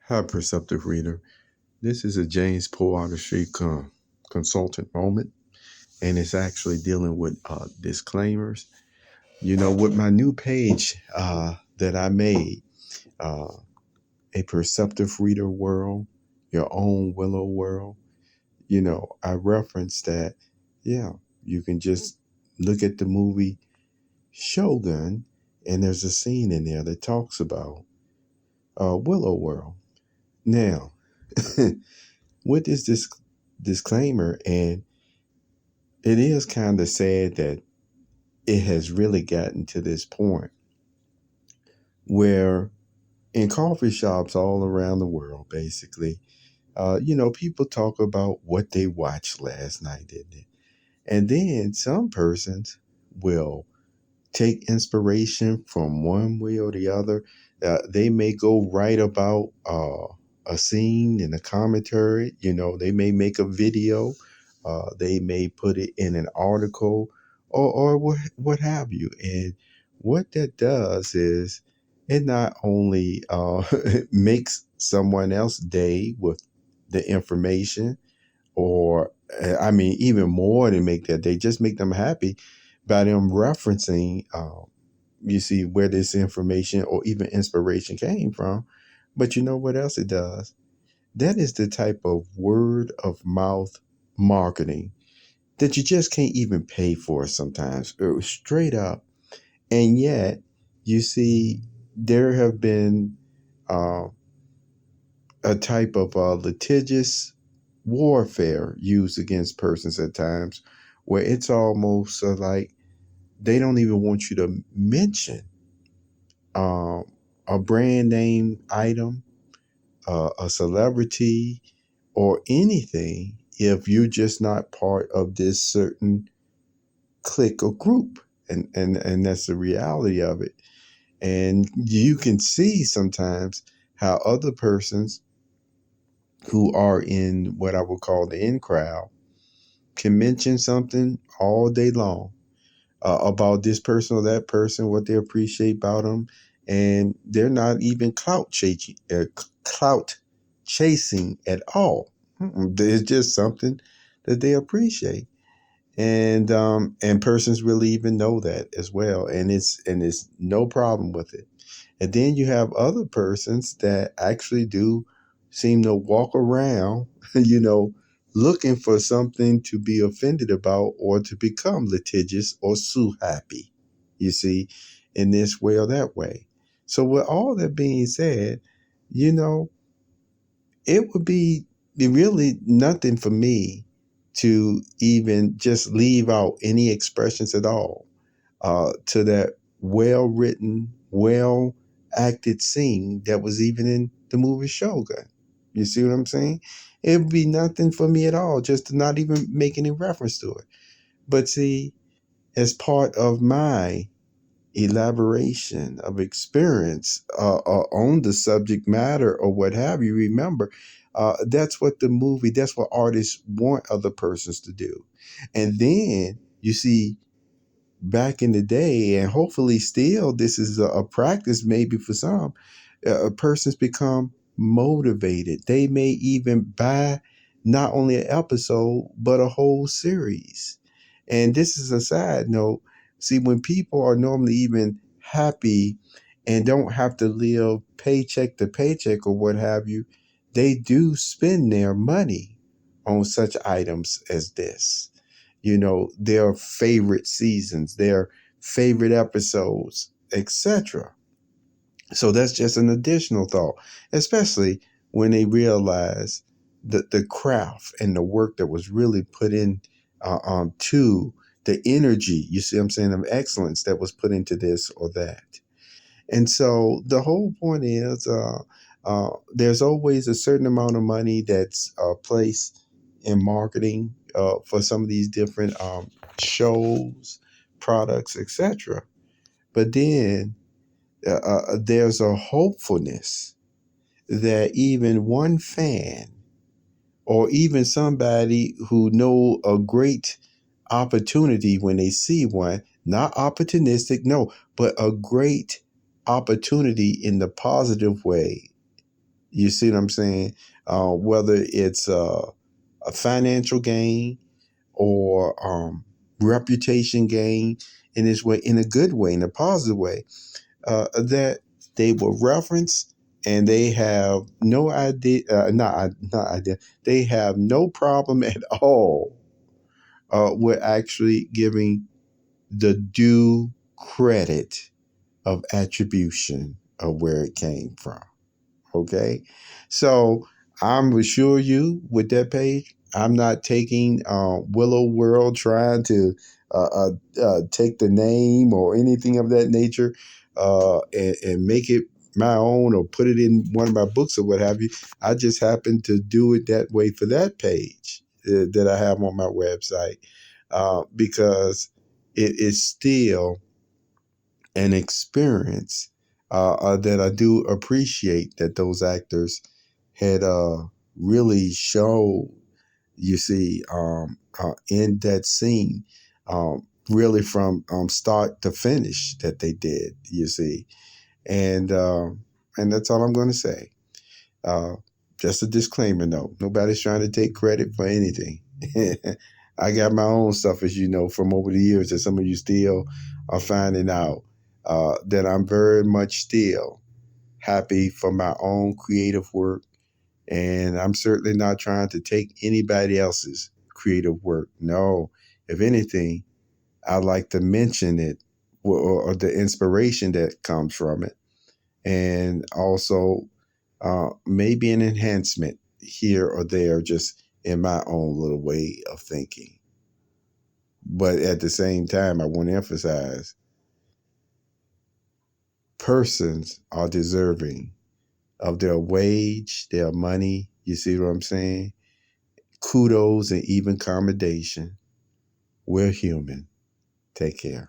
Hi, Perceptive Reader. This is a James Pull Artistry consultant moment, and it's actually dealing with disclaimers. With my new page that I made, uh, A Perceptive Reader World, Your Own Willow World, I referenced that, yeah, you can just look at the movie Shogun, and there's a scene in there that talks about Willow World. Now, with this disclaimer, and it is kind of sad that it has really gotten to this point where in coffee shops all around the world, basically, people talk about what they watched last night, didn't it? And then some persons will take inspiration from one way or the other. They may go write about a scene in a commentary. They may make a video. They may put it in an article or what have you. And what that does is it not only makes someone else's day with the information, or I mean, even more than make that day, just make them happy by them referencing, you see, where this information or even inspiration came from. But you know what else it does? That is the type of word of mouth marketing that you just can't even pay for sometimes, straight up. And yet, you see, there have been uh, a type of litigious warfare used against persons at times where it's almost like they don't even want you to mention um, a brand name item, a celebrity, or anything if you're just not part of this certain clique or group. And that's the reality of it. And you can see sometimes how other persons who are in what I would call the in crowd can mention something all day long about this person or that person, what they appreciate about them, and they're not even clout chasing at all. It's just something that they appreciate, and persons really even know that as well, and it's no problem with it. And then you have other persons that actually do seem to walk around, you know, looking for something to be offended about or to become litigious or sue happy, you see, in this way or that way. So, with all that being said, you know, it would be really nothing for me to even just leave out any expressions at all to that well written, well acted scene that was even in the movie Shogun. You see what I'm saying? It would be nothing for me at all just to not even make any reference to it. But see, as part of my elaboration of experience on the subject matter or what have you, remember, that's what that's what artists want other persons to do. And then you see, back in the day, and hopefully still this is a practice maybe for some, persons become motivated. They may even buy not only an episode but a whole series. And this is a side note. See, when people are normally even happy and don't have to live paycheck to paycheck or what have you, they do spend their money on such items as this. Their favorite seasons, their favorite episodes, etc. So that's just an additional thought, especially when they realize that the craft and the work that was really put in to the energy, you see what I'm saying, of excellence that was put into this or that. And so the whole point is there's always a certain amount of money that's placed in marketing for some of these different shows, products, etc. But then there's a hopefulness that even one fan or even somebody who know a great opportunity when they see one, not opportunistic, no, but a great opportunity in the positive way, You see what I'm saying? Whether it's a financial gain or reputation gain in this way, in a good way, in a positive way, that they will reference, and they have no idea, not idea, they have no problem at all with actually giving the due credit of attribution of where it came from. Okay. So I'm assure you with that page, I'm not taking Willow World trying to take the name or anything of that nature and make it my own or put it in one of my books or what have you. I just happen to do it that way for that page that I have on my website because it is still an experience that I do appreciate that those actors had really showed, you see, in that scene, really from start to finish that they did, you see. And that's all I'm going to say. Uh, just a disclaimer, though. Nobody's trying to take credit for anything. I got my own stuff, as you know, from over the years that some of you still are finding out that I'm very much still happy for my own creative work. And I'm certainly not trying to take anybody else's creative work. No, if anything, I like to mention it or the inspiration that comes from it. And also maybe an enhancement here or there, just in my own little way of thinking. But at the same time, I want to emphasize persons are deserving of their wage, their money. You see what I'm saying? Kudos and even commendation. We're human. Take care.